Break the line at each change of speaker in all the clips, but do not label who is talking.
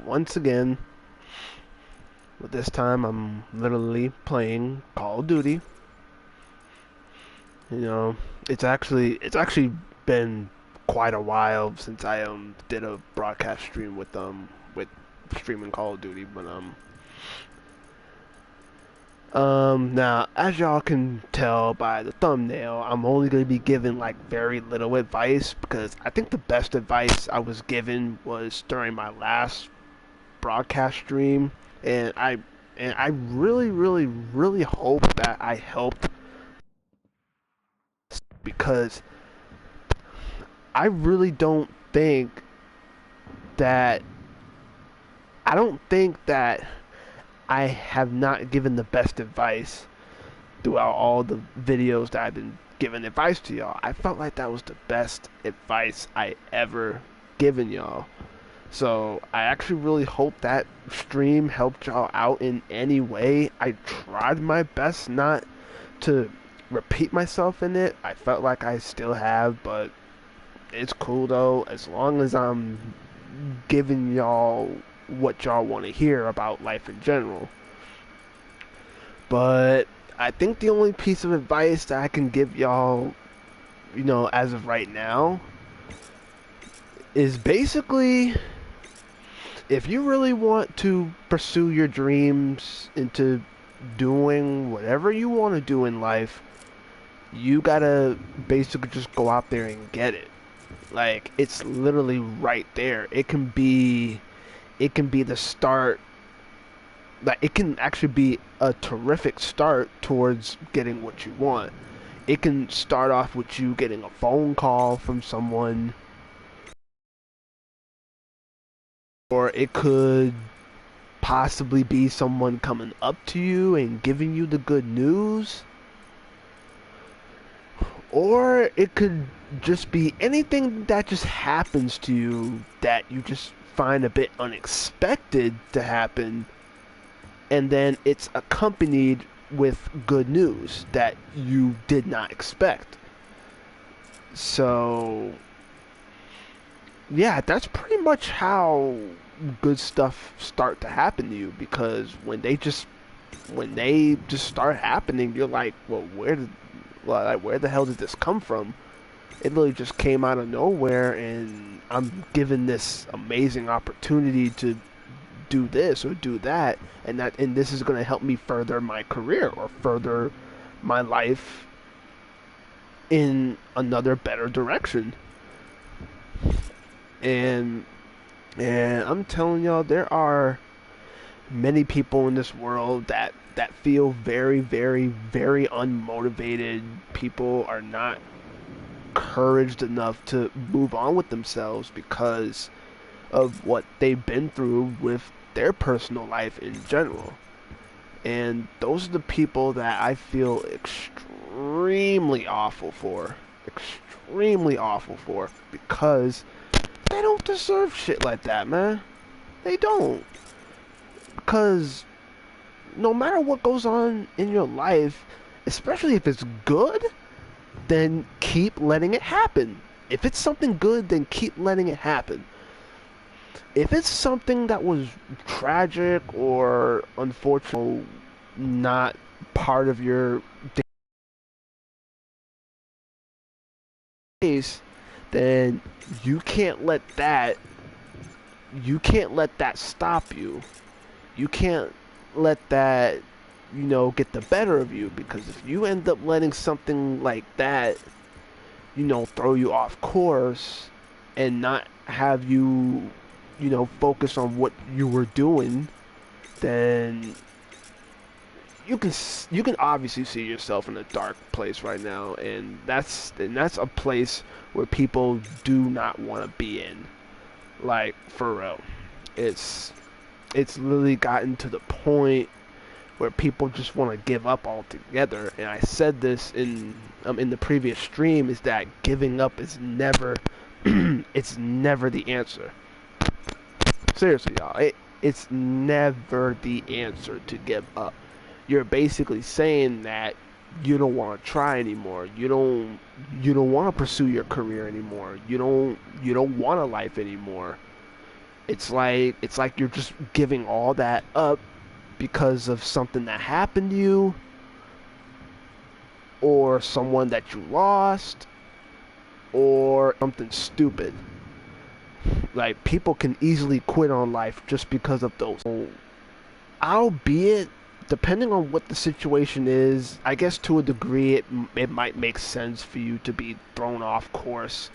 once again, but this time I'm literally playing Call of Duty. You know, it's actually been quite a while since I did a broadcast stream with streaming Call of Duty, but now as y'all can tell by the thumbnail, I'm only gonna be giving like very little advice because I think the best advice I was given was during my last broadcast stream, and I really hope that I helped because I really that don't think that I have not given the best advice throughout all the videos that I've been giving advice to y'all. I felt like that was the best advice I ever given y'all. So I actually really hope that stream helped y'all out in any way. I tried my best not to repeat myself in it. I felt like I still have, but it's cool though. As long as I'm giving y'all what y'all want to hear about life in general. But I think the only piece of advice that I can give y'all, as of right now, is basically if you really want to pursue your dreams into doing whatever you want to do in life, you gotta basically just go out there and get it. Like, it's literally right there. It can be the start. Like, it can actually be a terrific start towards getting what you want. It can start off with you getting a phone call from someone, or it could possibly be someone coming up to you and giving you the good news, or it could just be anything that just happens to you that you just find a bit unexpected to happen, and then it's accompanied with good news that you did not expect. So, yeah, that's pretty much how good stuff start to happen to you, because when they just start happening, you're like, well, where the hell did this come from? It literally just came out of nowhere, and I'm given this amazing opportunity to do this or do that, and this is going to help me further my career or further my life in another better direction. And I'm telling y'all, there are many people in this world that feel very unmotivated. People are not encouraged enough to move on with themselves because of what they've been through with their personal life in general. And those are the people that I feel extremely awful for. Extremely awful for, because they don't deserve shit like that, man. They don't. Because no matter what goes on in your life, especially if it's good, then keep letting it happen. If it's something good, then keep letting it happen. If it's something that was tragic or unfortunate, not part of your days, then you can't let that stop you. You can't let that, get the better of you, because if you end up letting something like that, throw you off course and not have you, focus on what you were doing, then you can obviously see yourself in a dark place right now, and that's a place where people do not want to be in. Like, for real. It's literally gotten to the point where people just want to give up altogether. And I said this in the previous stream, is that giving up is never it's never the answer. Seriously, y'all, it's never the answer to give up. You're basically saying that you don't want to try anymore. You don't want to pursue your career anymore. You don't want a life anymore. It's like you're just giving all that up because of something that happened to you or someone that you lost or something stupid. Like, people can easily quit on life just because of those. Albeit, depending on what the situation is, I guess to a degree it might make sense for you to be thrown off course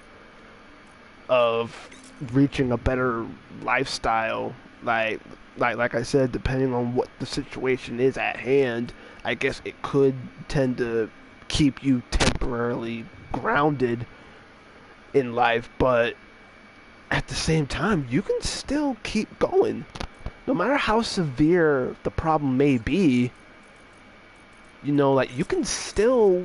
of reaching a better lifestyle. Like I said, depending on what the situation is at hand, I guess it could tend to keep you temporarily grounded in life, but at the same time, you can still keep going. No matter how severe the problem may be, like, you can still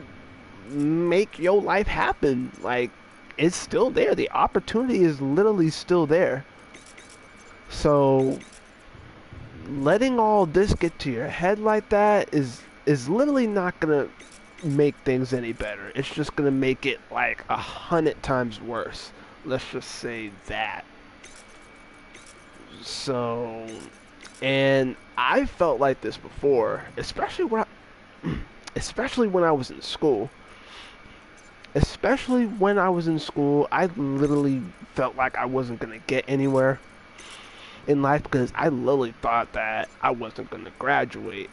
make your life happen. Like, it's still there. The opportunity is literally still there. So, letting all this get to your head like that is literally not gonna make things any better. It's just gonna make it like 100 times worse. Let's just say that. So, and I felt like this before, especially when I was in school. Especially when I was in school, I literally felt like I wasn't gonna get anywhere in life because I literally thought that I wasn't gonna graduate.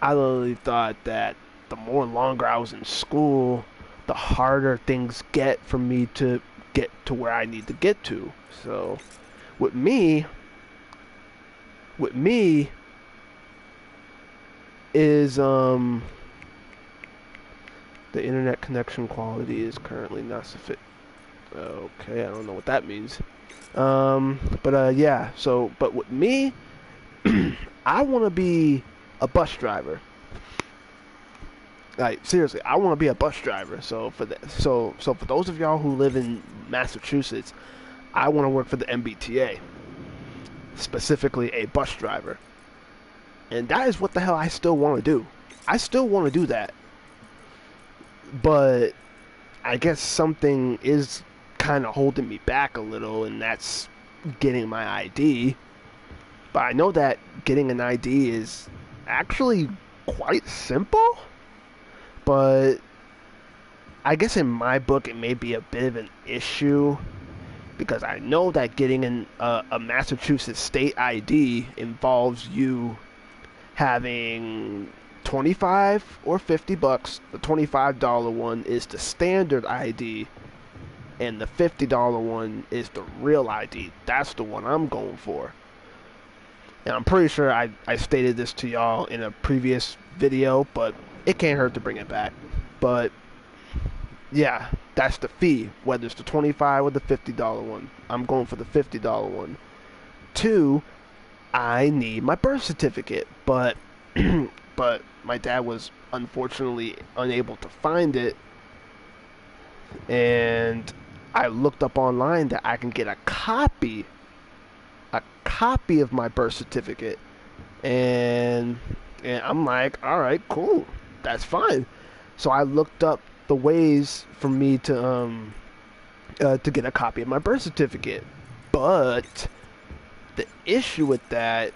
I literally thought that the more longer I was in school, the harder things get for me to get to where I need to get to. So, with me is the internet connection quality is currently not sufficient. Okay, I don't know what that means. Yeah. So, but with me, I want to be a bus driver. Like, seriously, I want to be a bus driver. So so for those of y'all who live in Massachusetts, I want to work for the MBTA, specifically a bus driver. And that is what the hell I still want to do. I still want to do that. But I guess something is kind of holding me back a little, and that's getting my ID. But I know that getting an ID is actually quite simple. But I guess in my book it may be a bit of an issue because I know that getting a Massachusetts state ID involves you having 25 or $50. The $25 one is the standard ID, and the $50 one is the real ID. That's the one I'm going for. And I'm pretty sure I stated this to y'all in a previous video, but it can't hurt to bring it back. But yeah, that's the fee, whether it's the $25 or the $50 one. I'm going for the $50 one. 2, I need my birth certificate, but but my dad was unfortunately unable to find it, and I looked up online that I can get a copy of my birth certificate, and I'm like, all right, cool, that's fine. So I looked up the ways for me to get a copy of my birth certificate, but the issue with that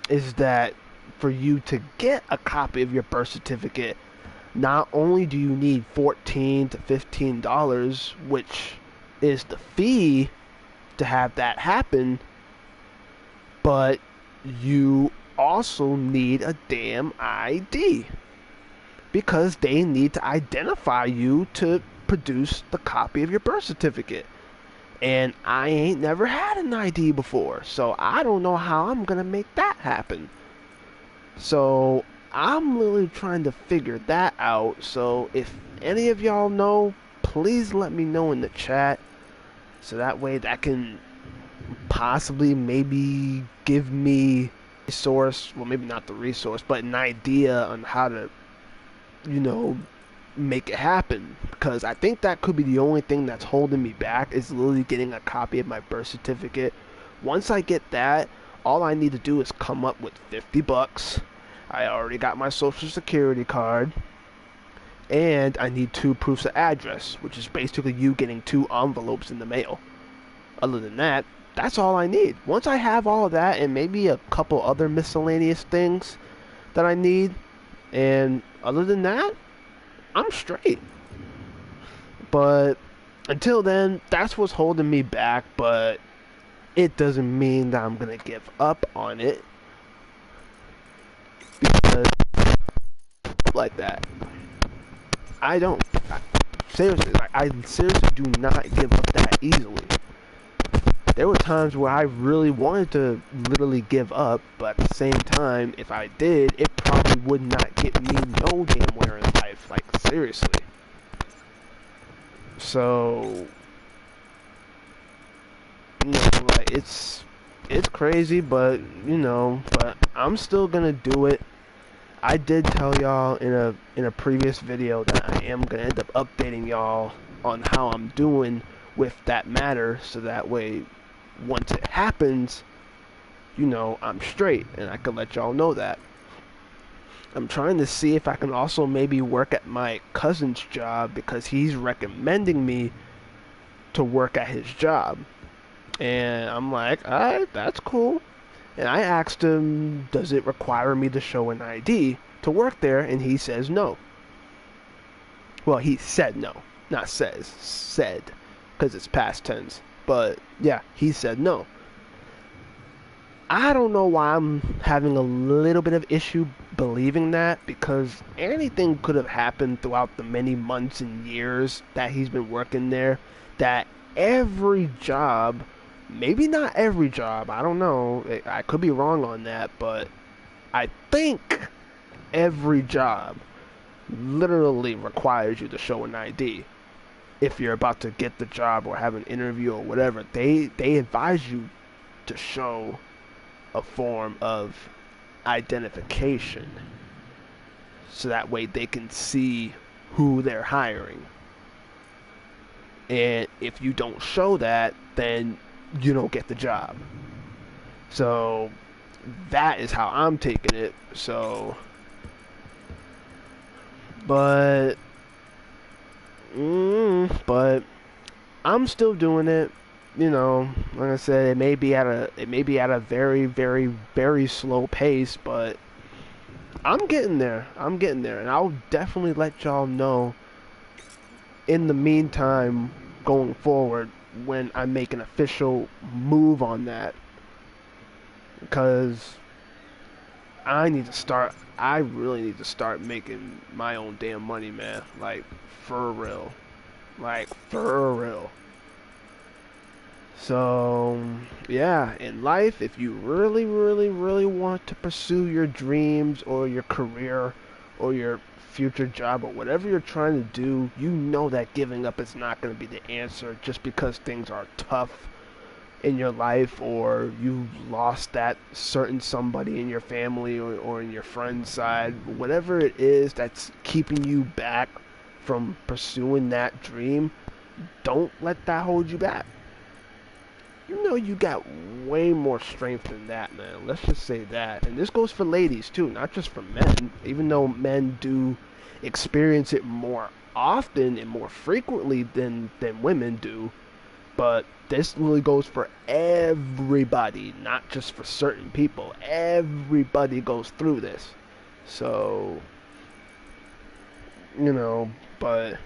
is that for you to get a copy of your birth certificate, not only do you need $14 to $15, which is the fee to have that happen, but you also need a damn ID because they need to identify you to produce the copy of your birth certificate. And I ain't never had an ID before, so I don't know how I'm gonna make that happen. So I'm literally trying to figure that out. So if any of y'all know, please let me know in the chat, so that way that can possibly maybe give me a resource, well, maybe not the resource, but an idea on how to, make it happen. Because I think that could be the only thing that's holding me back, is literally getting a copy of my birth certificate. Once I get that, all I need to do is come up with $50. I already got my social security card, and I need 2 proofs of address, which is basically you getting 2 envelopes in the mail. Other than that, that's all I need. Once I have all of that and maybe a couple other miscellaneous things that I need, and other than that, I'm straight. But until then, that's what's holding me back. But it doesn't mean that I'm gonna give up on it because like that. I don't. Seriously, like, I seriously do not give up that easily. There were times where I really wanted to literally give up, but at the same time, if I did, it probably would not get me no damn where in life. Like, seriously. So, like, it's crazy, but, but I'm still gonna do it. I did tell y'all in a previous video that I am gonna end up updating y'all on how I'm doing with that matter, so that way once it happens, I'm straight and I can let y'all know that. I'm trying to see if I can also maybe work at my cousin's job because he's recommending me to work at his job. And I'm like, alright, that's cool. And I asked him, does it require me to show an ID to work there? And he says no. Well, he said no. Not says. Said. Because it's past tense. But, yeah, he said no. I don't know why I'm having a little bit of issue believing that, because anything could have happened throughout the many months and years that he's been working there, that every job, maybe not every job, I don't know, I could be wrong on that, but I think every job literally requires you to show an ID. If you're about to get the job or have an interview or whatever, they advise you to show a form of identification so that way they can see who they're hiring. And if you don't show that, then you don't get the job. So that is how I'm taking it. So, but I'm still doing it. Like I said, it may be at a very, very, very slow pace, but I'm getting there. And I'll definitely let y'all know in the meantime going forward when I make an official move on that, because I really need to start making my own damn money, man. Like, for real. So, yeah, in life, if you really, really, really want to pursue your dreams or your career or your future job or whatever you're trying to do, you know that giving up is not going to be the answer just because things are tough in your life or you lost that certain somebody in your family or in your friend's side. Whatever it is that's keeping you back from pursuing that dream, don't let that hold you back. You got way more strength than that, man. Let's just say that. And this goes for ladies, too, not just for men. Even though men do experience it more often and more frequently than women do. But this really goes for everybody, not just for certain people. Everybody goes through this. So, but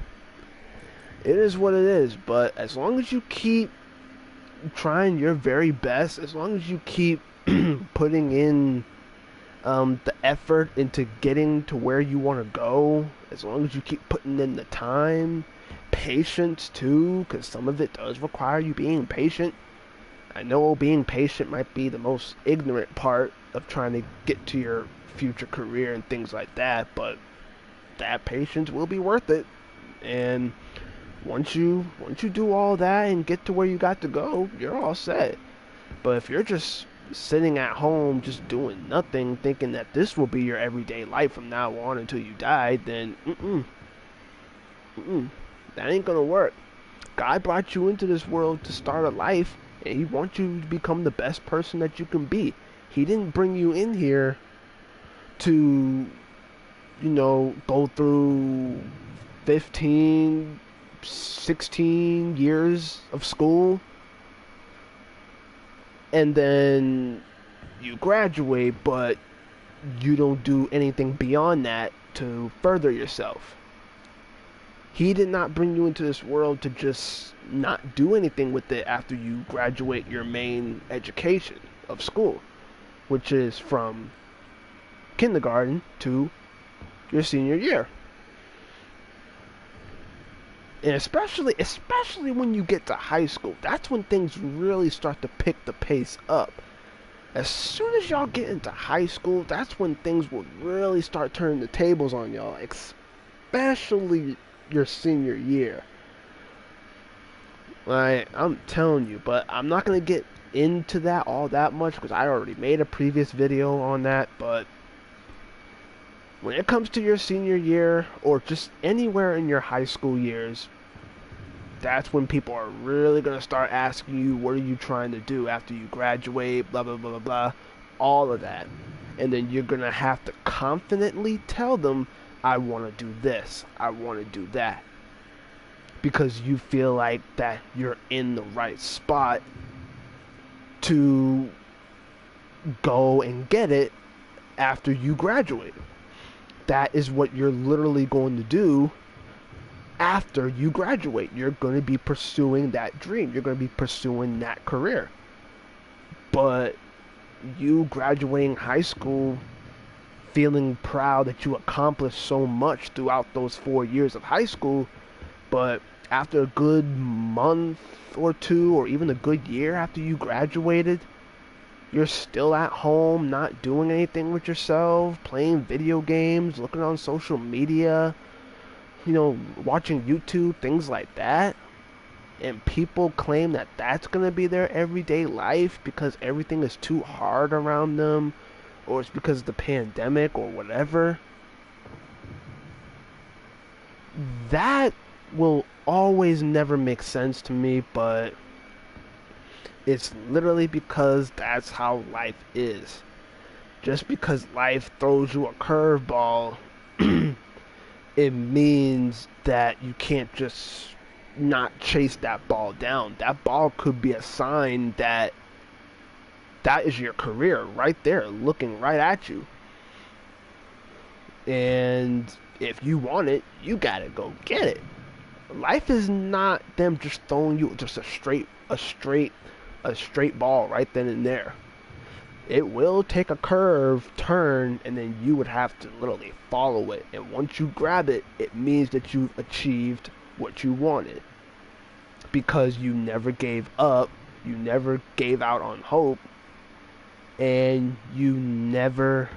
it is what it is. But as long as you keep trying your very best, as long as you keep putting in the effort into getting to where you want to go, as long as you keep putting in the time, patience too, because some of it does require you being patient. I know being patient might be the most ignorant part of trying to get to your future career and things like that, but that patience will be worth it. And once you do all that and get to where you got to go, you're all set. But if you're just sitting at home just doing nothing, thinking that this will be your everyday life from now on until you die, then that ain't gonna work. God brought you into this world to start a life, and He wants you to become the best person that you can be. He didn't bring you in here to, go through 15, 16 years of school and then you graduate, but you don't do anything beyond that to further yourself. He did not bring you into this world to just not do anything with it after you graduate your main education of school, which is from kindergarten to your senior year. And especially when you get to high school, that's when things really start to pick the pace up. As soon as y'all get into high school, that's when things will really start turning the tables on y'all, especially your senior year. I'm telling you, but I'm not going to get into that all that much because I already made a previous video on that. But when it comes to your senior year or just anywhere in your high school years, that's when people are really going to start asking you, what are you trying to do after you graduate, blah, blah, blah, blah, blah, all of that. And then you're going to have to confidently tell them, I want to do this, I want to do that. Because you feel like that you're in the right spot to go and get it after you graduate. That is what you're literally going to do after you graduate. You're going to be pursuing that dream. You're going to be pursuing that career. But you graduating high school feeling proud that you accomplished so much throughout those 4 years of high school, but after a good month or two, or even a good year after you graduated, you're still at home, not doing anything with yourself, playing video games, looking on social media, watching YouTube, things like that. And people claim that that's going to be their everyday life because everything is too hard around them, or it's because of the pandemic or whatever. That will always never make sense to me, but it's literally because that's how life is. Just because life throws you a curveball, it means that you can't just not chase that ball down. That ball could be a sign that that is your career right there, looking right at you. And if you want it, you gotta go get it. Life is not them just throwing you just a straight ball right then and there. It will take a curve turn, and then you would have to literally follow it. And once you grab it, it means that you've achieved what you wanted, because you never gave up, you never gave out on hope, and you never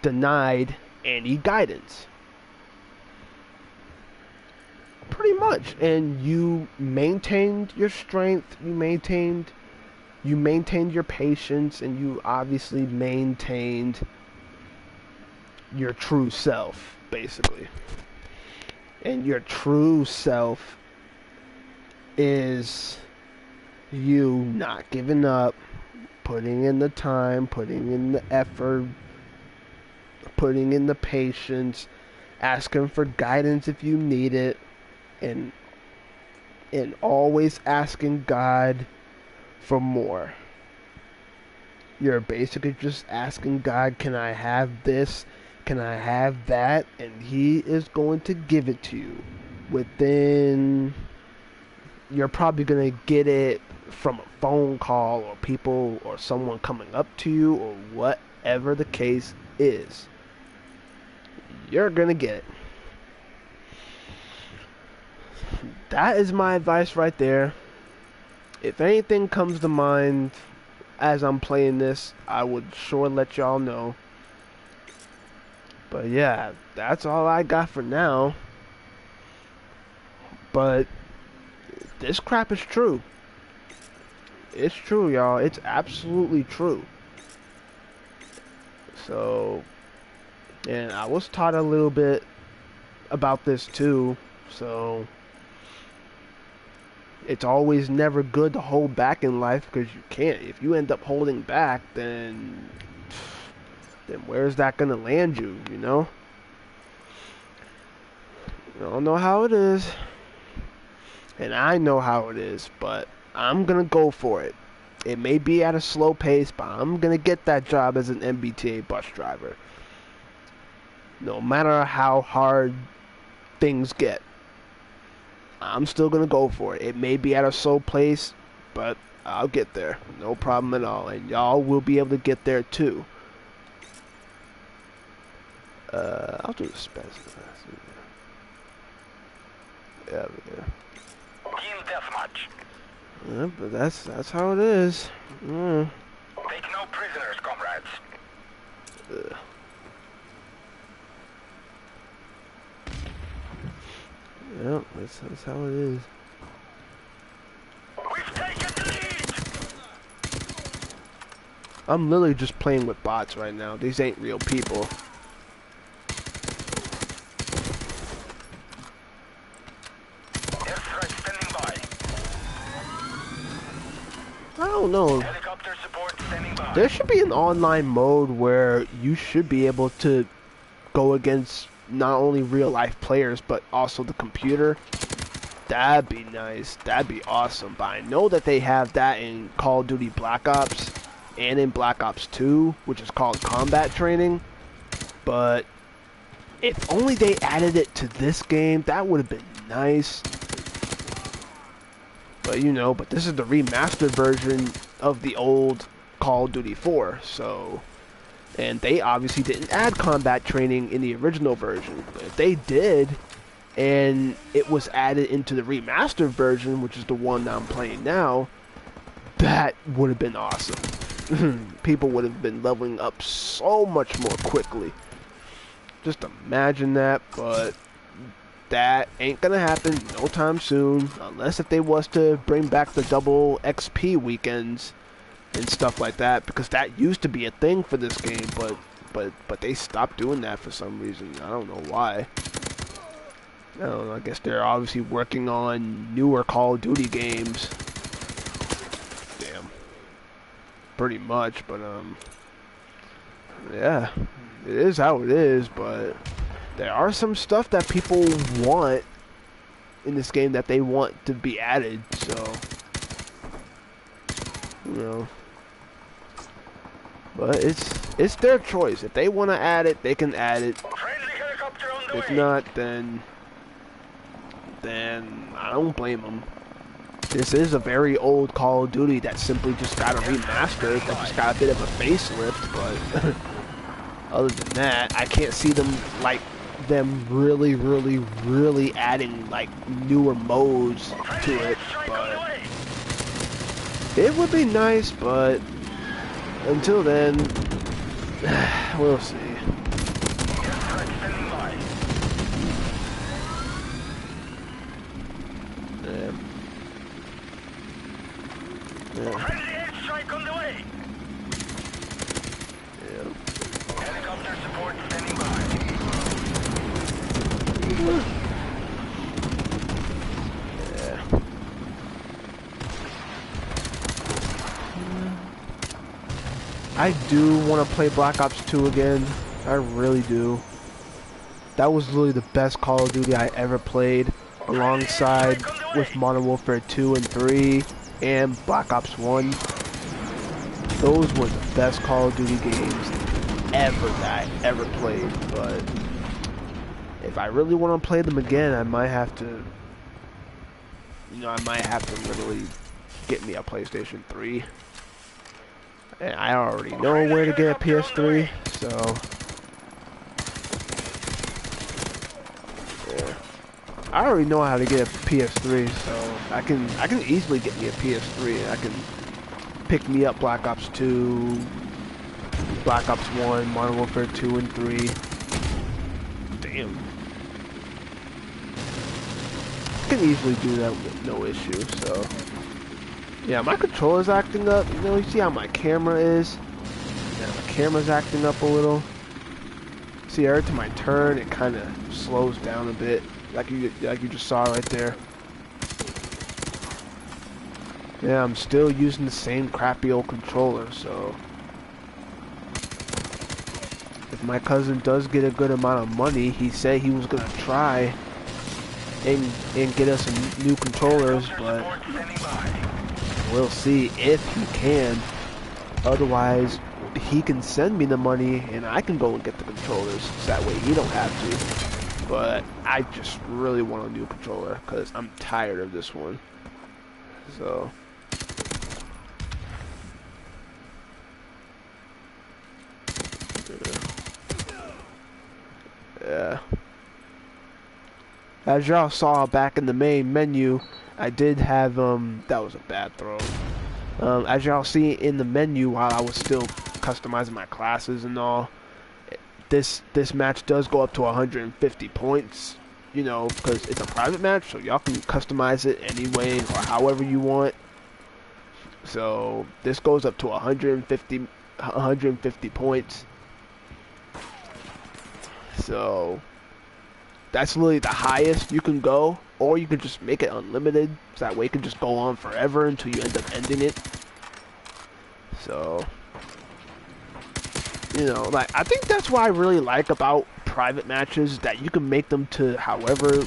denied any guidance. Pretty much. And you maintained your strength, you maintained your patience, and you obviously maintained your true self, basically. And your true self is you not giving up, putting in the time, putting in the effort, putting in the patience, asking for guidance if you need it, and always asking God for more. You're basically just asking God, can I have this? Can I have that? And He is going to give it to you. You're probably going to get it from a phone call, or people, or someone coming up to you, or whatever the case is. You're going to get it. That is my advice right there. If anything comes to mind as I'm playing this, I would sure let y'all know. But yeah, that's all I got for now. But this crap is true. It's true, y'all. It's absolutely true. So, and I was taught a little bit about this too. So, it's always never good to hold back in life, because you can't. If you end up holding back, then where's that gonna land you, you know? I don't know how it is, and I know how it is, but I'm gonna go for it. It may be at a slow pace, but I'm gonna get that job as an MBTA bus driver. No matter how hard things get, I'm still gonna go for it. It may be at a slow pace, but I'll get there. No problem at all. And y'all will be able to get there too. I'll do the special. Yeah, yeah.
Team deathmatch.
Yeah, but that's how it is.
Take no prisoners, comrades.
Yeah, that's how it is.
We've taken the lead.
I'm literally just playing with bots right now. These ain't real people.
Airstrike standing by.
I don't know.
Helicopter support standing by.
There should be an online mode where you should be able to go against not only real life players but also the computer. That'd be nice. That'd be awesome. But I know that they have that in Call of Duty Black Ops and in Black Ops 2, which is called combat training. But if only they added it to this game, that would have been nice. But you know, but this is the remastered version of the old Call of Duty 4, so... And they obviously didn't add combat training in the original version. But if they did, and it was added into the remastered version, which is the one that I'm playing now, that would have been awesome. People would have been leveling up so much more quickly. Just imagine that, but that ain't gonna happen no time soon, unless if they was to bring back the double XP weekends and stuff like that, because that used to be a thing for this game, but they stopped doing that for some reason. I don't know why. I don't know, I guess they're obviously working on newer Call of Duty games. Damn. Pretty much, but yeah, it is how it is, but there are some stuff that people want in this game that they want to be added, so you know. But it's their choice. If they want to add it, they can add it.
Friendly helicopter on the
If
way.
not, then I don't blame them. This is a very old Call of Duty that simply just got a remaster, that just got a bit of a facelift, but other than that, I can't see them really adding like newer modes to it, but it would be nice, but until then, we'll see. Yeah.
Friendly airstrike on the way.
Yeah.
Helicopter support standing by.
Yeah. I do want to play Black Ops 2 again. I really do. That was literally the best Call of Duty I ever played, alongside with Modern Warfare 2 and 3 and Black Ops 1. Those were the best Call of Duty games ever that I ever played, but if I really want to play them again, I might have to, literally get me a PlayStation 3. And I already know where to get a PS3, so yeah. I already know how to get a PS3, so I can easily get me a PS3. I can pick me up Black Ops 2, Black Ops 1, Modern Warfare 2 and 3. Damn. I can easily do that with no issue, so yeah, my controller's acting up. You know, you see how my camera is? Yeah, my camera's acting up a little. See, every time I turn, it kind of slows down a bit, like you just saw right there. Yeah, I'm still using the same crappy old controller, so if my cousin does get a good amount of money, he said he was gonna try and get us some new controllers, but we'll see if he can. Otherwise, he can send me the money and I can go and get the controllers. So that way he don't have to. But I just really want a new controller because I'm tired of this one. So. Yeah. As y'all saw back in the main menu, I did have, that was a bad throw. As y'all see in the menu while I was still customizing my classes and all, this match does go up to 150 points, you know, because it's a private match, so y'all can customize it any way or however you want. So this goes up to 150 points. So that's literally the highest you can go, or you can just make it unlimited, so that way it can just go on forever until you end up ending it. So, you know, like, I think that's what I really like about private matches, that you can make them to however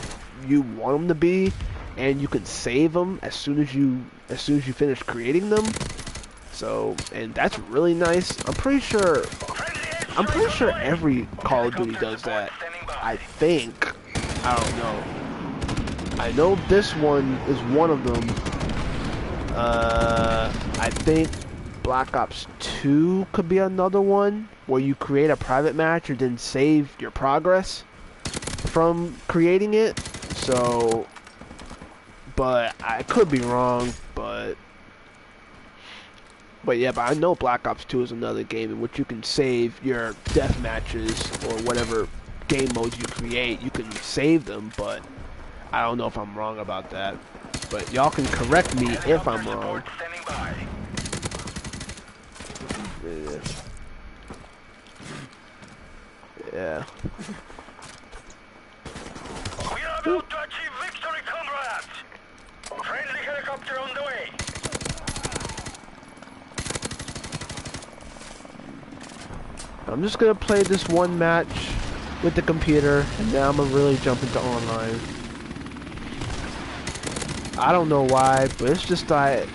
you want them to be, and you can save them as soon as you finish creating them. So, and that's really nice. I'm pretty sure every Call of Duty does that. I think. I don't know. I know this one is one of them. I think Black Ops 2 could be another one where you create a private match and then save your progress from creating it. So, but I could be wrong, but yeah, but I know Black Ops 2 is another game in which you can save your death matches or whatever game modes you create. You can save them, but I don't know if I'm wrong about that. But y'all can correct me if I'm wrong. Yeah.
We are about to achieve victory, comrades! Friendly helicopter on the way!
I'm just gonna play this one match with the computer, and then I'm gonna really jump into online. I don't know why, but it's just that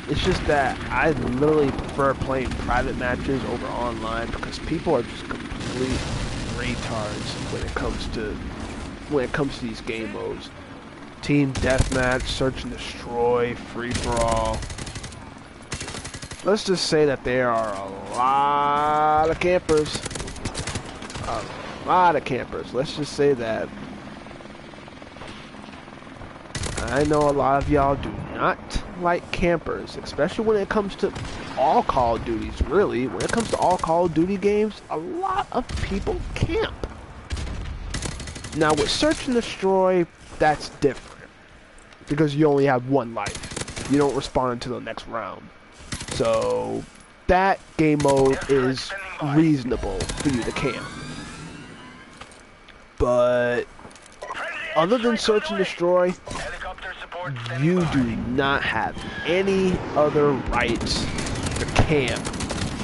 I literally prefer playing private matches over online because people are just complete retards when it comes to these game modes. Team deathmatch, search and destroy, free for all. Let's just say that there are a lot of campers. A lot of campers. Let's just say that. I know a lot of y'all do not like campers, especially when it comes to all Call of Duties, really. When it comes to all Call of Duty games, a lot of people camp. Now with search and destroy, that's different. Because you only have one life. You don't respawn until the next round. So that game mode is reasonable for you to camp. But other than search and destroy, you do not have any other rights to camp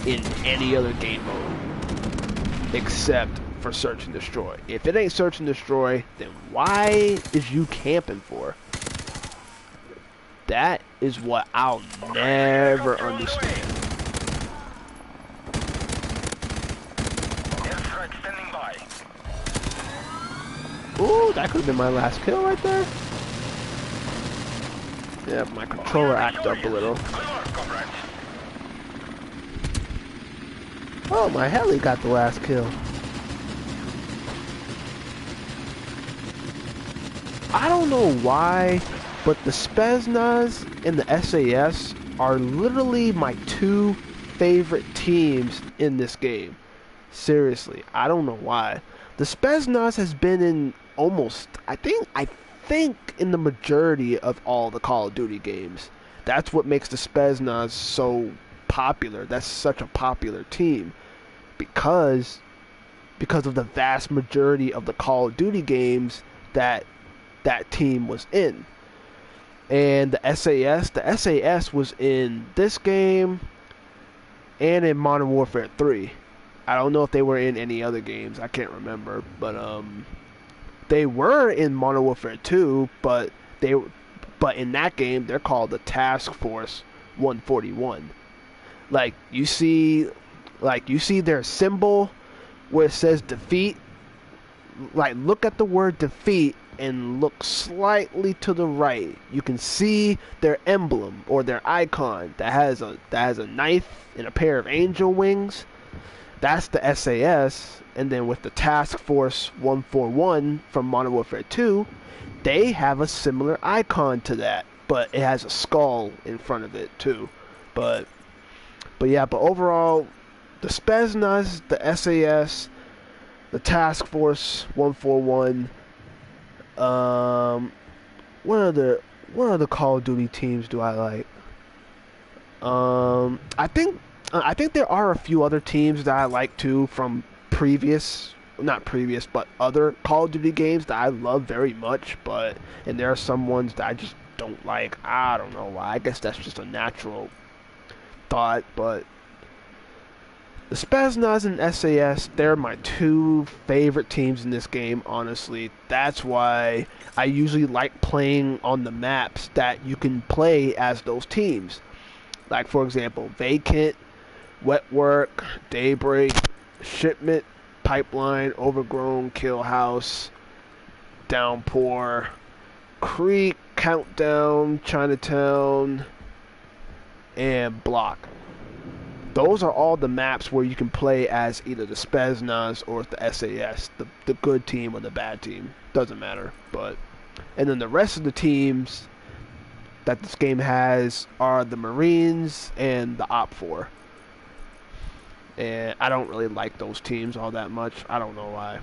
in any other game mode except for search and destroy. If it ain't search and destroy, then why is you camping for? That is what I'll never understand. Ooh, that could have been my last kill right there. Yeah, my controller acted up a little. Oh, my heli got the last kill. I don't know why, but the Spetsnaz and the SAS are literally my two favorite teams in this game. Seriously, I don't know why. The Spetsnaz has been in almost, I think in the majority of all the Call of Duty games. That's what makes the Spetsnaz so popular. That's such a popular team because of the vast majority of the Call of Duty games that team was in. And the SAS was in this game and in Modern Warfare 3. I don't know if they were in any other games. I can't remember, but they were in Modern Warfare 2, but in that game they're called the Task Force 141. Like you see their symbol where it says defeat. Like, look at the word defeat and look slightly to the right. You can see their emblem or their icon that has a knife and a pair of angel wings. That's the SAS. And then with the Task Force 141 from Modern Warfare 2, they have a similar icon to that, but it has a skull in front of it too. But overall, the Spetsnaz, the SAS, the Task Force 141. What other Call of Duty teams do I like? I think there are a few other teams that I like too from not previous, but other Call of Duty games that I love very much. And there are some ones that I just don't like. I don't know why. I guess that's just a natural thought, but the Spetsnaz and SAS, they're my two favorite teams in this game, honestly. That's why I usually like playing on the maps that you can play as those teams. Like, for example, Vacant, Wet Work, Daybreak, Shipment, Pipeline, Overgrown, Kill House, Downpour, Creek, Countdown, Chinatown, and Block. Those are all the maps where you can play as either the Spetsnaz or the SAS, the good team or the bad team. Doesn't matter. And then the rest of the teams that this game has are the Marines and the Op 4. And I don't really like those teams all that much. I don't know why.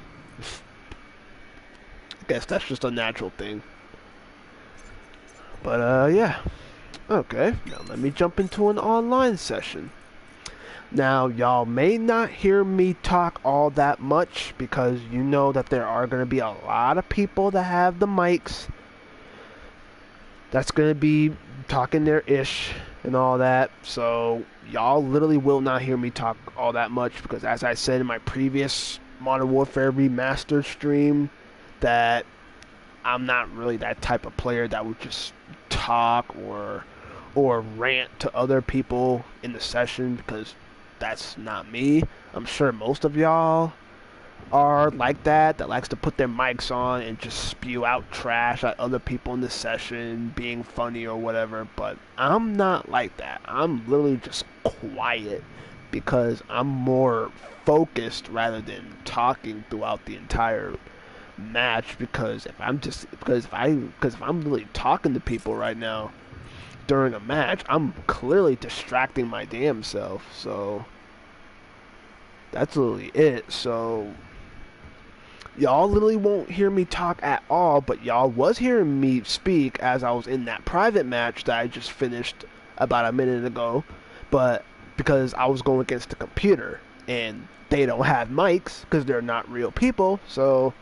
I guess that's just a natural thing. But yeah. Okay, now let me jump into an online session. Now, y'all may not hear me talk all that much because you know that there are going to be a lot of people that have the mics that's going to be talking their ish and all that. So, y'all literally will not hear me talk all that much because, as I said in my previous Modern Warfare Remastered stream, that I'm not really that type of player that would just talk or rant to other people in the session because that's not me. I'm sure most of y'all are like that likes to put their mics on and just spew out trash at other people in the session, being funny or whatever, but I'm not like that. I'm literally just quiet because I'm more focused rather than talking throughout the entire match because if I'm literally talking to people right now during a match, I'm clearly distracting my damn self. So that's literally it. So y'all literally won't hear me talk at all, but y'all was hearing me speak as I was in that private match that I just finished about a minute ago, but because I was going against the computer and they don't have mics because they're not real people, so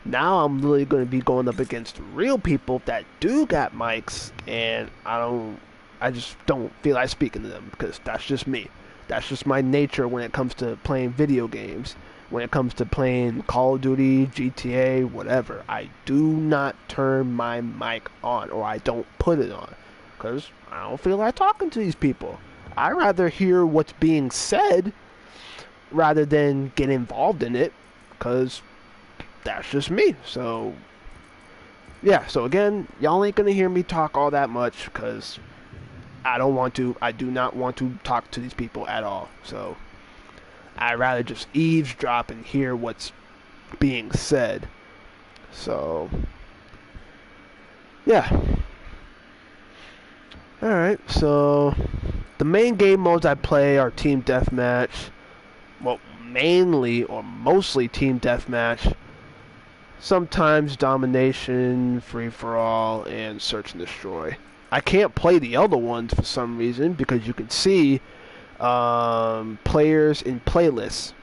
now I'm literally going to be going up against real people that do got mics, and I just don't feel like speaking to them because that's just me. That's just my nature when it comes to playing video games. When it comes to playing Call of Duty, GTA, whatever, I do not turn my mic on, or I don't put it on, because I don't feel like talking to these people. I'd rather hear what's being said rather than get involved in it, because that's just me. So yeah, so again, y'all ain't gonna hear me talk all that much because I do not want to talk to these people at all. So I'd rather just eavesdrop and hear what's being said. So yeah. Alright, so the main game modes I play are Team Deathmatch. Well, mainly or mostly Team Deathmatch. Sometimes Domination, Free-for-all, and Search and Destroy. I can't play the other ones for some reason because you can see players in playlists.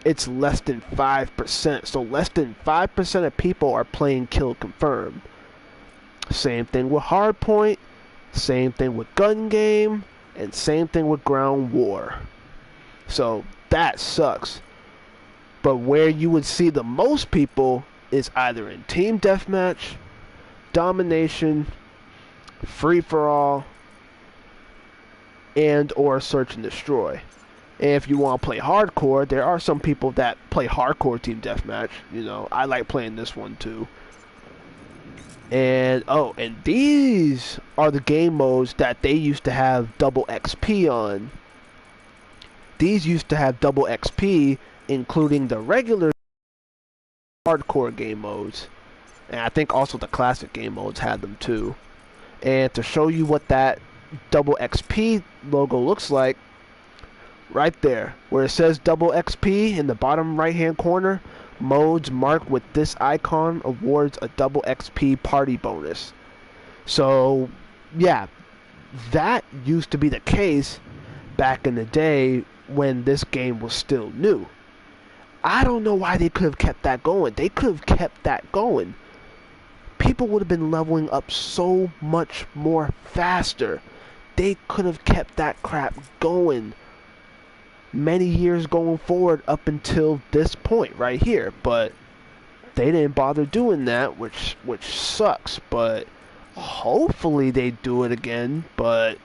It's less than 5%. So less than 5% of people are playing Kill Confirm. Same thing with Hardpoint. Same thing with Gun Game. And same thing with Ground War. So that sucks. But where you would see the most people is either in Team Deathmatch, Domination, Free-for-all, and or search and destroy. And if you want to play hardcore, there are some people that play hardcore team deathmatch. You know, I like playing this one too. And oh, and these are the game modes that they used to have double XP on. These used to have double XP, including the regular hardcore game modes. And I think also the classic game modes had them too. And to show you what that double XP logo looks like, right there, where it says double XP in the bottom right hand corner, modes marked with this icon awards a double XP party bonus. So, yeah, that used to be the case back in the day when this game was still new. I don't know why they could have kept that going. They could have kept that going. People would have been leveling up so much more faster. They could have kept that crap going many years going forward up until this point right here, but they didn't bother doing that, which sucks. But hopefully they do it again, but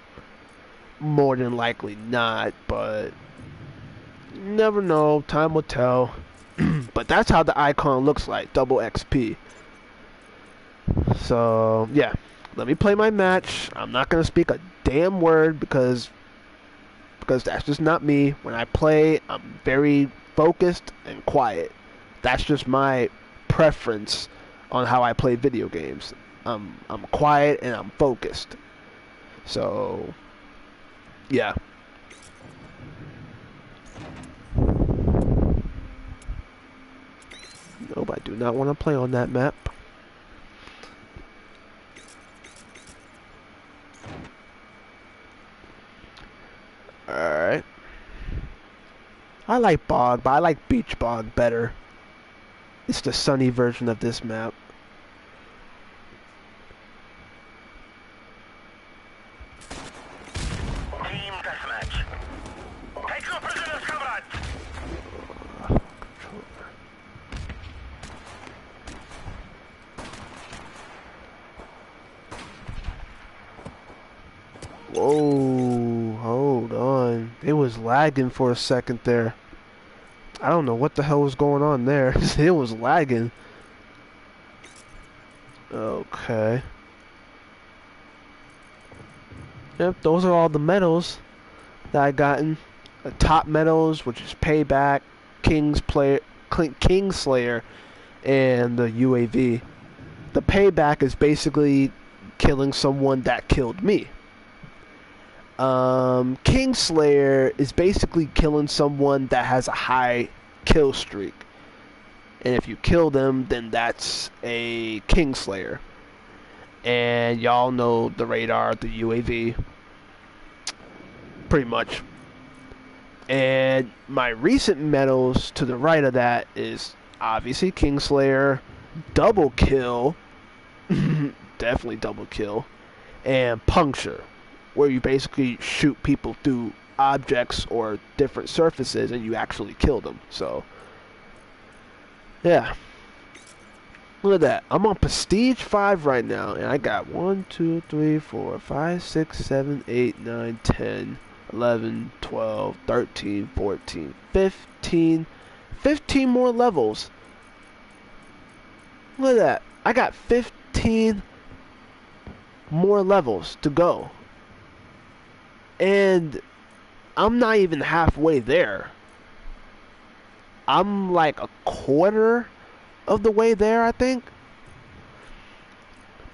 more than likely not. But never know, time will tell. But that's how the icon looks like, double XP. So yeah, let me play my match. I'm not gonna speak a damn word because that's just not me. When I play, I'm very focused and quiet. That's just my preference on how I play video games. I'm quiet and I'm focused. So, yeah. Nope, I do not want to play on that map. Alright. I like Bog, but I like Beach Bog better. It's the sunny version of this map.
Team deathmatch. Take no prisoners, comrades.
Whoa, hold on. It was lagging for a second there. I don't know what the hell was going on there. It was lagging. Okay. Yep, those are all the medals that I gotten. The top medals, which is Payback, Kingslayer, and the UAV. The Payback is basically killing someone that killed me. Kingslayer is basically killing someone that has a high kill streak. And if you kill them, then that's a Kingslayer. And y'all know the radar, the UAV. Pretty much. And my recent medals to the right of that is obviously Kingslayer, double kill, definitely double kill, and puncture, where you basically shoot people through objects or different surfaces and you actually kill them. So, yeah. Look at that. I'm on Prestige 5 right now, and I got 1, 2, 3, 4, 5, 6, 7, 8, 9, 10, 11, 12, 13, 14, 15. 15 more levels. Look at that. I got 15 more levels to go. And I'm not even halfway there. I'm like a quarter of the way there, I think.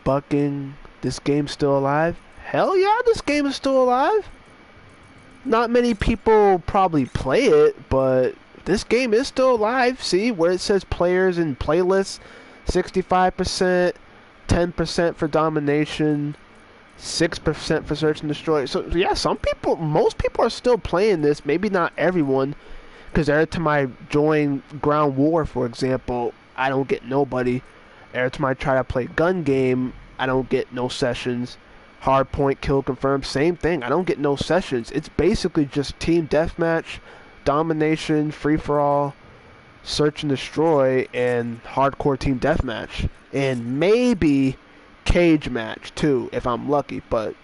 Bucking. This game's still alive? Hell yeah, this game is still alive. Not many people probably play it, but this game is still alive. See where it says players and playlists, 65%, 10% for domination, 6% for search and destroy. So yeah, most people are still playing this. Maybe not everyone, because every time I join Ground War, for example, I don't get nobody. Every time I try to play gun game, I don't get no sessions. Hardpoint kill confirmed, same thing. I don't get no sessions. It's basically just team deathmatch, domination, free for all, search and destroy, and hardcore team deathmatch, and maybe cage match too if I'm lucky. But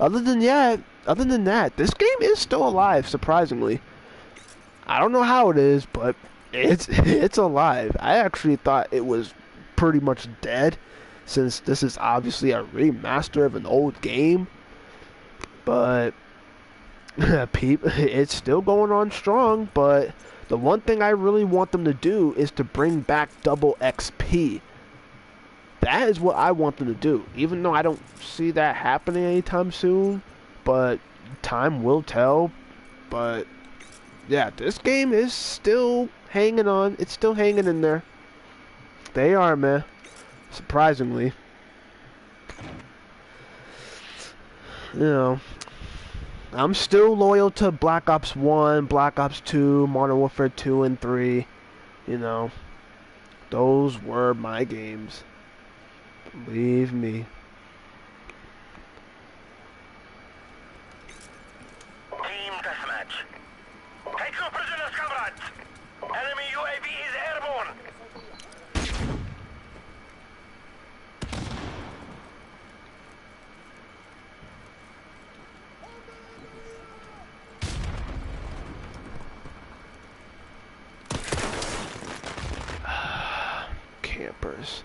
other than that, other than that, this game is still alive, surprisingly. I don't know how it is, but it's alive. I actually thought it was pretty much dead, since this is obviously a remaster of an old game. But it's still going on strong. But the one thing I really want them to do is to bring back double XP. That is what I want them to do, even though I don't see that happening anytime soon. But time will tell. But yeah, this game is still hanging on. It's still hanging in there. They are, man. Surprisingly. You know, I'm still loyal to Black Ops 1, Black Ops 2, Modern Warfare 2 and 3. You know, those were my games. Believe me.
Team deathmatch. Take no prisoners, comrades. Enemy UAV is airborne.
Campers.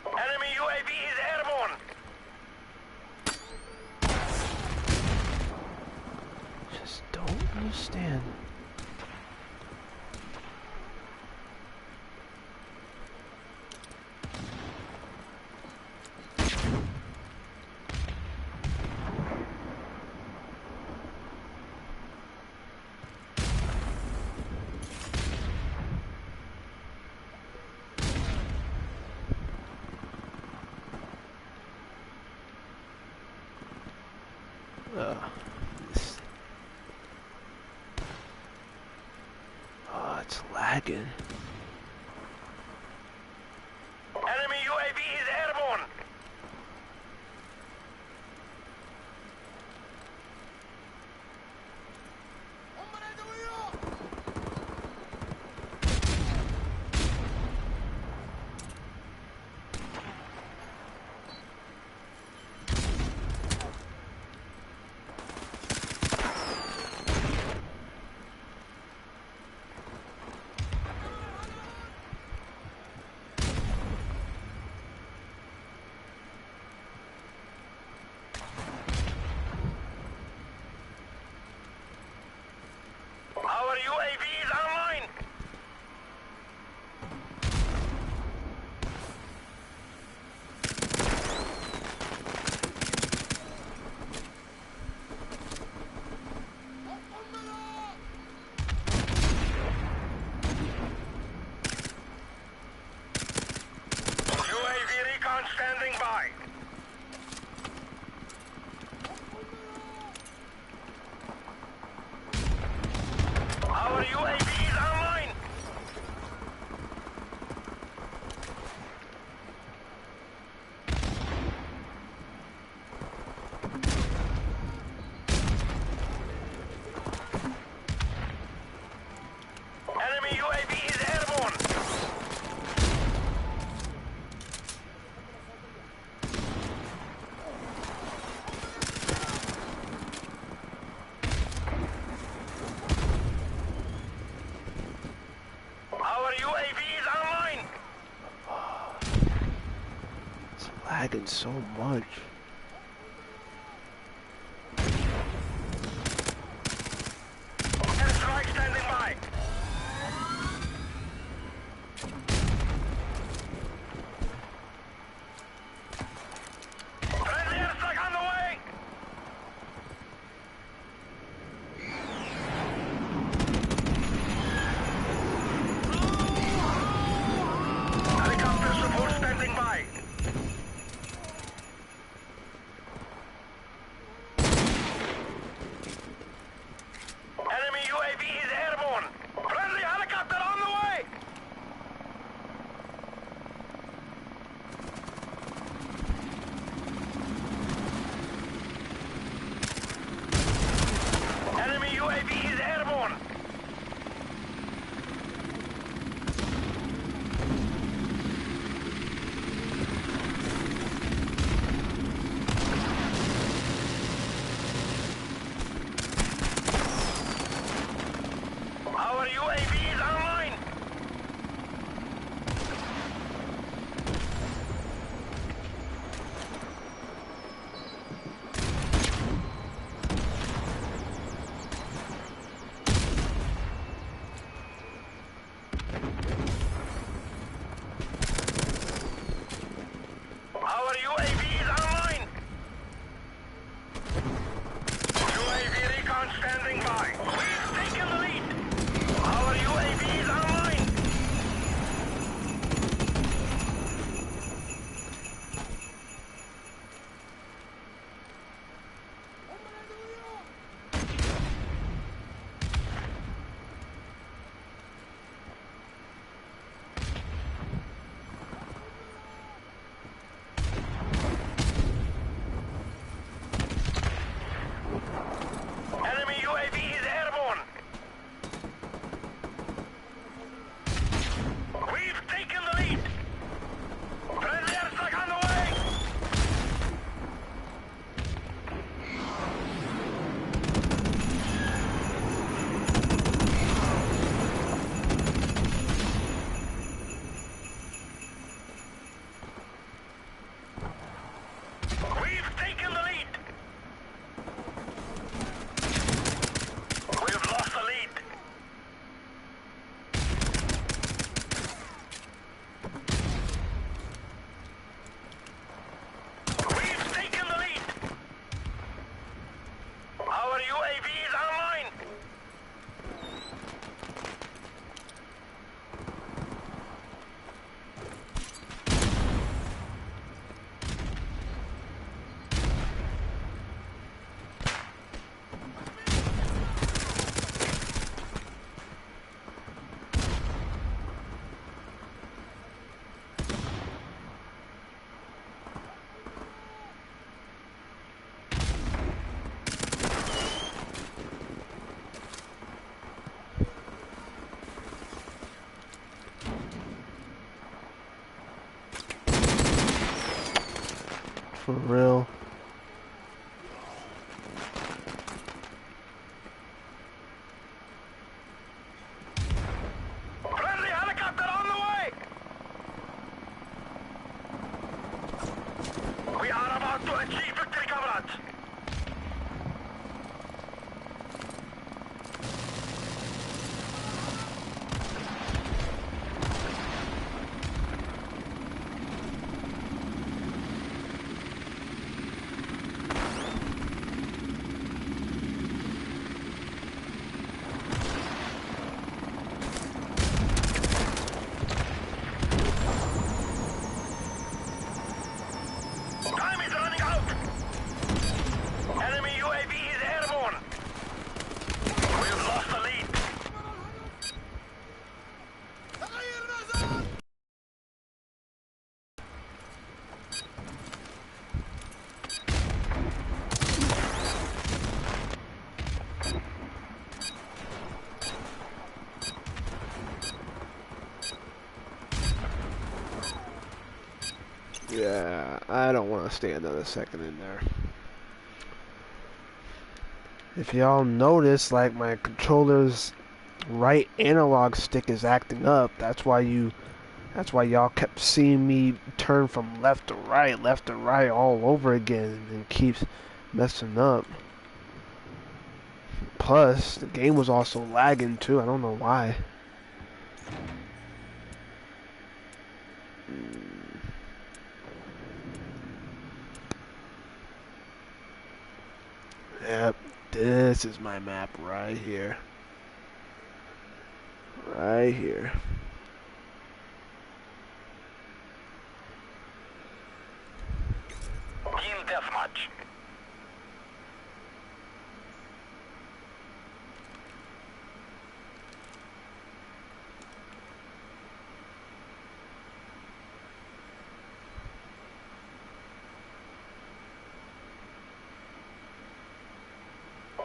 Enemy UAV is airborne.
Just don't understand. This- it's lagging.
Enemy UAV is airborne. Our UAV is online. UAV recon standing by. Our UAV is online. Enemy UAV is airborne. Our UAV is online.
It's lagging so much.
Airstrike standing by. Friendly airstrike on the way. Helicopter support standing by.
For real.
Friendly helicopter on the way! We are about to achieve victory, comrades! Time is running out! Enemy UAV is airborne! We've lost the lead!
Yeah, I don't want to stay another second in there. If y'all notice, like, my controller's right analog stick is acting up. That's why y'all kept seeing me turn from left to right all over again, and keeps messing up. Plus, the game was also lagging too. I don't know why. Yep, this is my map right here. Right here.
Team deathmatch.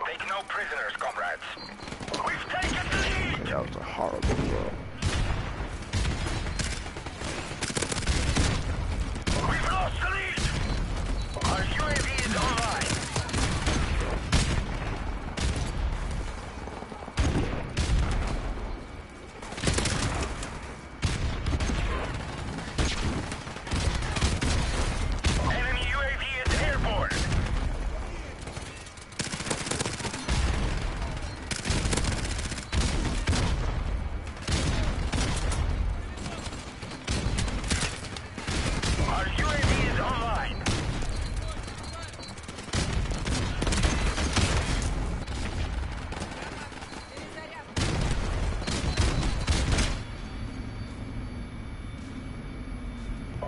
Take no prisoners, comrades. We've taken the lead!
That was a horrible throw.
We've lost the lead! Our UAV is online. Enemy UAV is airborne. Our UAV is online.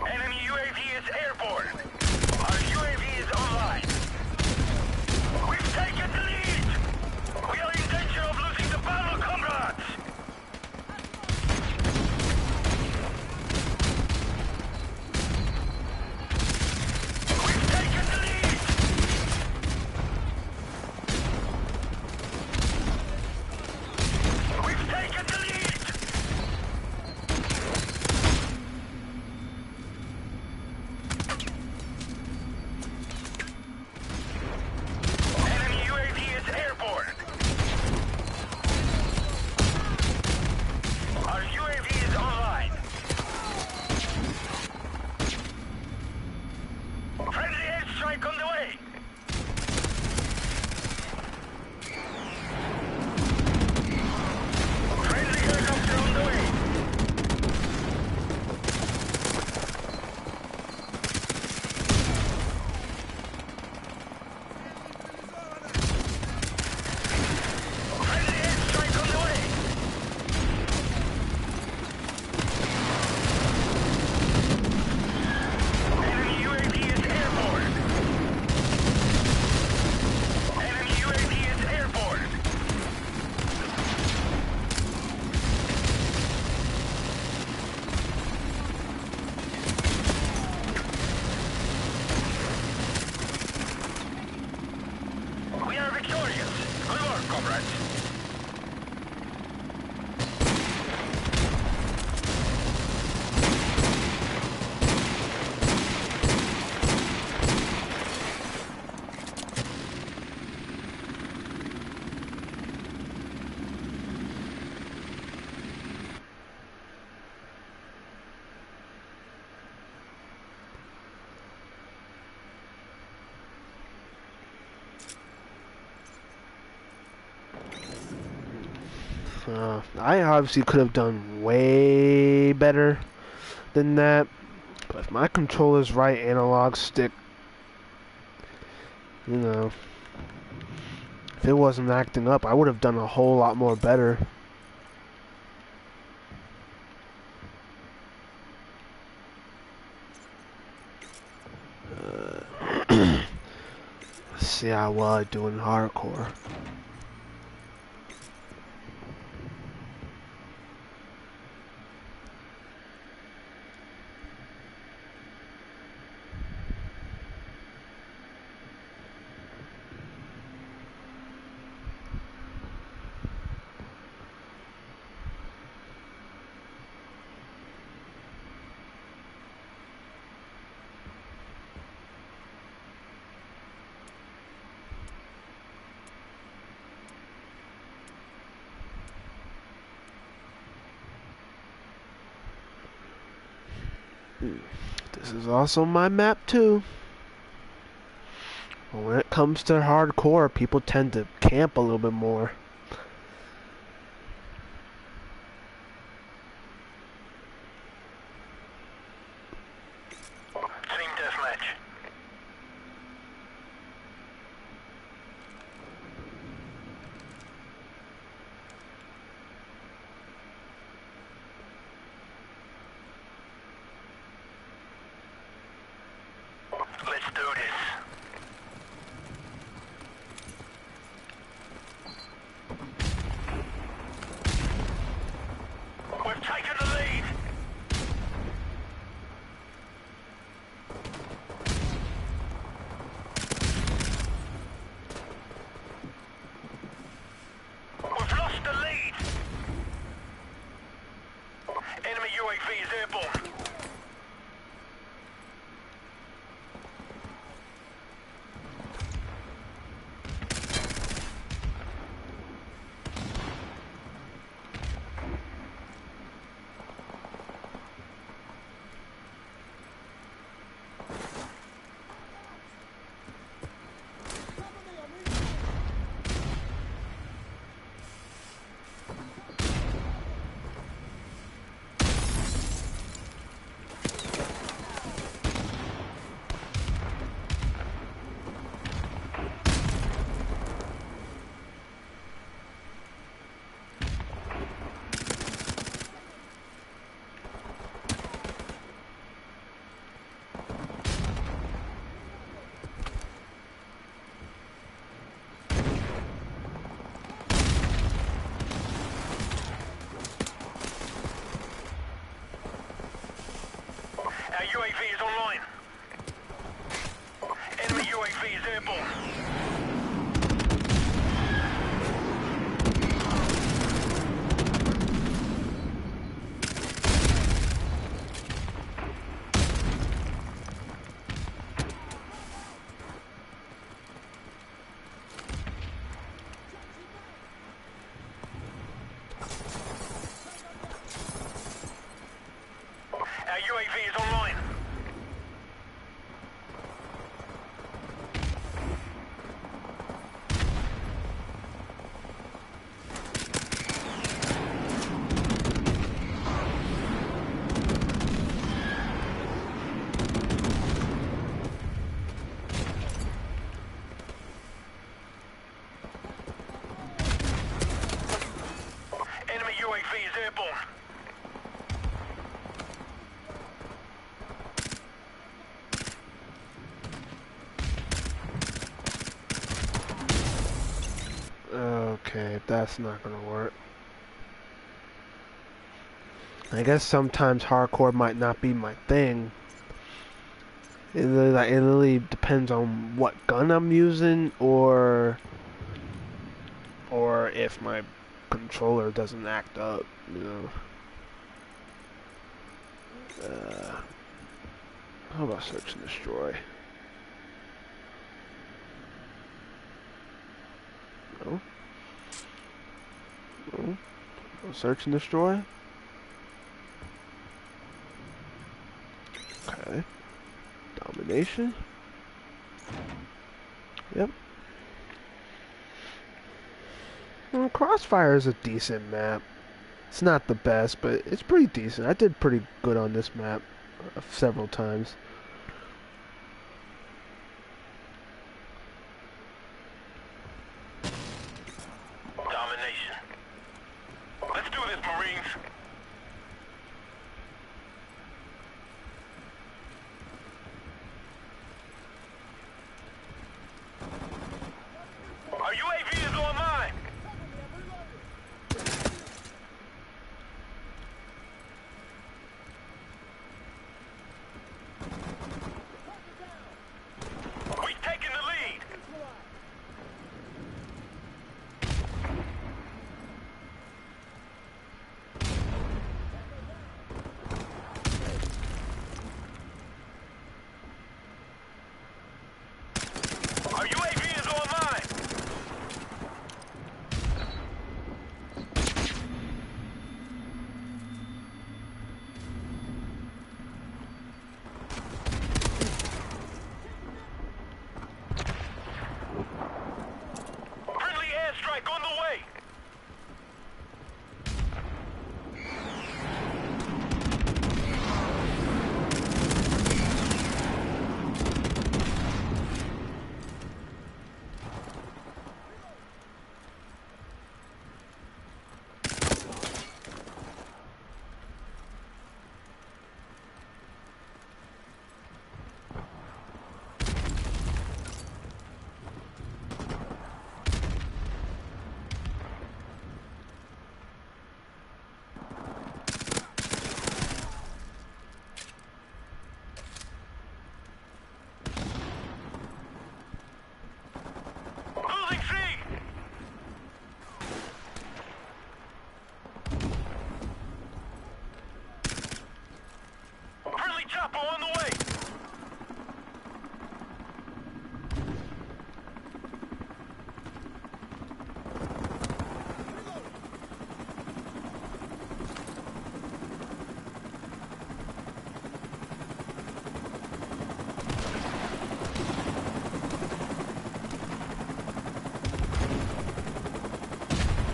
Enemy UAV is airborne. Our UAV is online. We've taken the lead. We are in danger of losing the battle, comrades. We've taken the lead. We've taken the lead.
I obviously could have done way better than that, but if my controller's right analog stick, you know, if it wasn't acting up, I would have done a whole lot more better. Let's see how well I do in hardcore. This is also my map too. But when it comes to hardcore, people tend to camp a little bit more.
Team deathmatch. Let's do this. We've taken the lead. We've lost the lead. Enemy UAV is airborne. Our UAV is online. Enemy UAV is airborne. Our UAV is online. Enemy UAV is airborne.
Okay, that's not gonna work. I guess sometimes hardcore might not be my thing. It really depends on what gun I'm using, or if my controller doesn't act up, you know. How about search and destroy? No. No. No search and destroy. Okay. Domination. Yep. Crossfire is a decent map. It's not the best, but it's pretty decent. I did pretty good on this map several times.
Domination. Let's do this, Marines. Our UAV is online. We've taken the lead. Our UAV is online. Friendly airstrike on the way. Losing C. Friendly chopper on the way.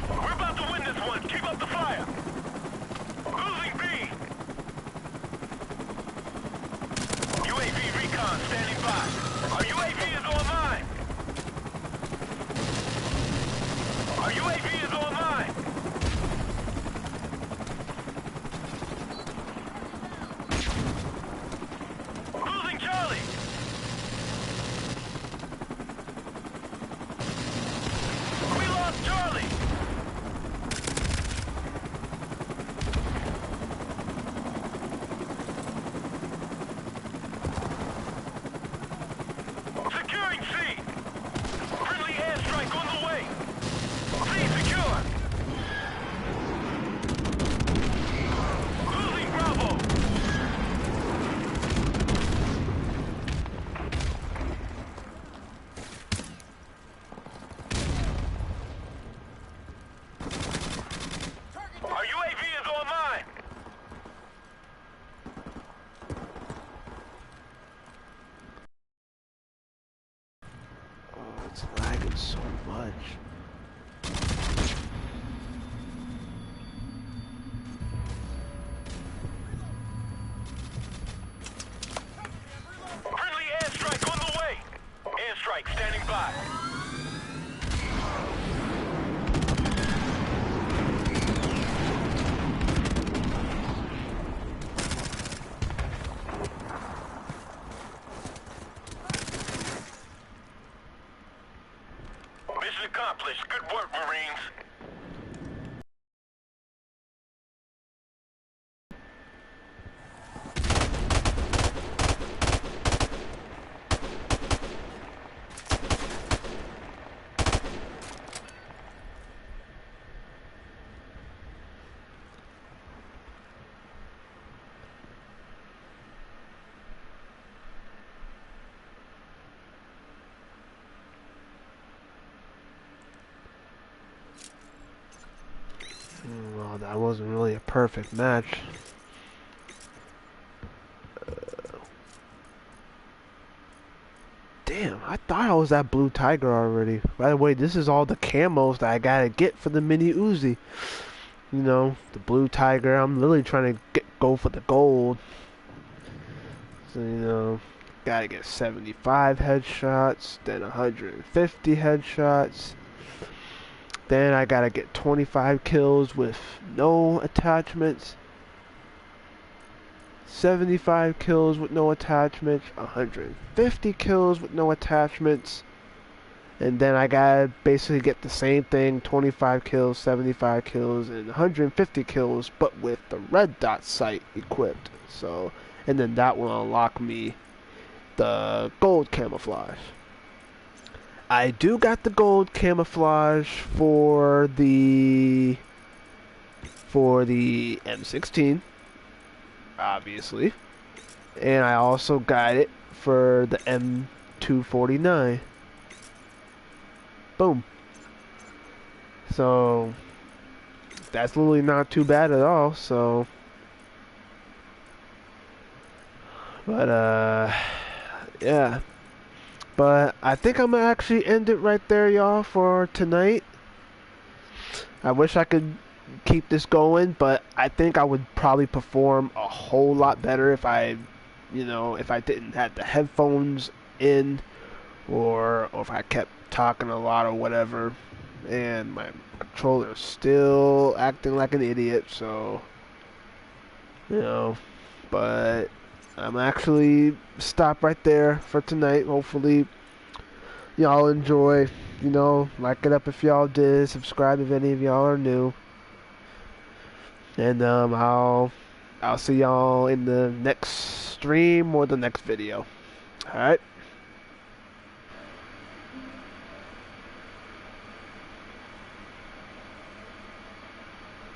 We're about to win this one. Keep up the fire. Losing B. UAV recon standing by. Our UAV is online. Our UAV is online. Losing Charlie. We lost Charlie. Securing C. Friendly airstrike on the way. C secure. Losing Bravo. Our UAV is online.
Oh, it's lagging so much.
Friendly airstrike on the way. Airstrike standing by. Mission accomplished. Good work, Marines.
Well, that wasn't really a perfect match. Damn, I thought I was that blue tiger already. By the way, this is all the camos that I gotta get for the mini Uzi. You know, the blue tiger. I'm literally trying to go for the gold. So, you know, gotta get 75 headshots, then 150 headshots. Then I gotta get 25 kills with no attachments. 75 kills with no attachments, 150 kills with no attachments, and then I gotta basically get the same thing, 25 kills, 75 kills, and 150 kills, but with the red dot sight equipped. So, and then that will unlock me the gold camouflage. I do got the gold camouflage for the M16, obviously. And I also got it for the M249. Boom. So that's literally not too bad at all. So, but yeah. But I think I'm gonna actually end it right there, y'all, for tonight. I wish I could keep this going, but I think I would probably perform a whole lot better if I, you know, if I didn't have the headphones in, or if I kept talking a lot or whatever, and my controller's still acting like an idiot. So, you know, but I'm actually stop right there for tonight. Hopefully y'all enjoy. You know, like it up if y'all did, subscribe if any of y'all are new, and I'll see y'all in the next stream or the next video. All right.